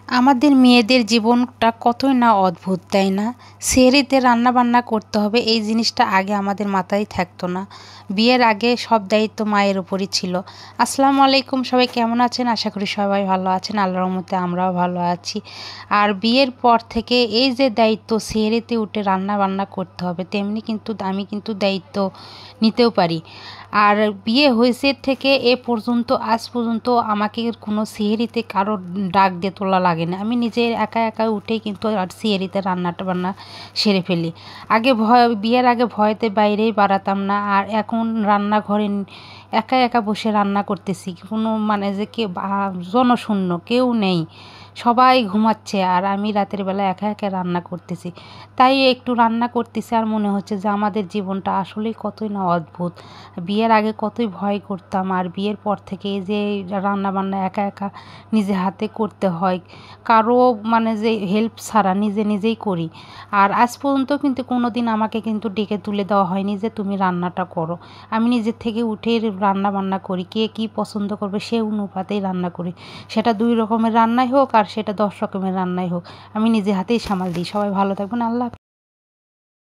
আমাদের মেয়েদের জীবনটা কতই না অদ্ভুত, তাই না? সেহরিতে রান্নাবান্না করতে হবে এই জিনিসটা আগে আমাদের মাথায় থাকতো না। বিয়ের আগে সব দায়িত্ব মায়ের উপরই ছিল। আসসালামু আলাইকুম, সবাই কেমন আছেন? আশা করি সবাই ভালো আছেন। আল্লাহর রহমতে আমরাও ভালো আছি। আর বিয়ের পর থেকে এই যে দায়িত্ব সেহরিতে উঠে রান্না বান্না করতে হবে, তেমনি কিন্তু আমি কিন্তু দায়িত্ব নিতেও পারি। আর বিয়ে হয়েছে থেকে আজ পর্যন্ত আমাকে কোনো সেহরিতে কারোর ডাক দিয়ে তোলা লাগে না। আমি নিজে একা একা উঠেই কিন্তু আর সেহরিতে রান্নাটা বান্না সেরে ফেলি। বিয়ের আগে ভয়েতে বাইরেই বাড়াতাম না, আর এখন রান্নাঘরে একা একা বসে রান্না করতেছি। কোনো মানে যে জনশূন্য কেউ নেই, সবাই ঘুমাচ্ছে আর আমি রাতের বেলা একা একা রান্না করতেছি। তাই একটু রান্না করতেছি আর মনে হচ্ছে যে আমাদের জীবনটা আসলেই কতই না অদ্ভুত। বিয়ের আগে কতই ভয় করতাম, আর বিয়ের পর থেকে এই যে রান্না বান্না একা একা নিজে হাতে করতে হয়, কারো মানে যে হেল্প ছাড়া নিজে নিজেই করি। আর আজ পর্যন্ত কিন্তু কোনো দিন আমাকে কিন্তু ডেকে তুলে দেওয়া হয়নি যে তুমি রান্নাটা করো। আমি নিজের থেকে উঠে রান্না বান্না করি, কে কী পছন্দ করবে সে অনুপাতেই রান্না করি। সেটা 2 রকমের রান্নাই হোক আর সেটা 10 রকমের রান্নাই হোক, আমি নিজে হাতেই সামাল দিই। সবাই ভালো থাকবেন। আল্লাহ।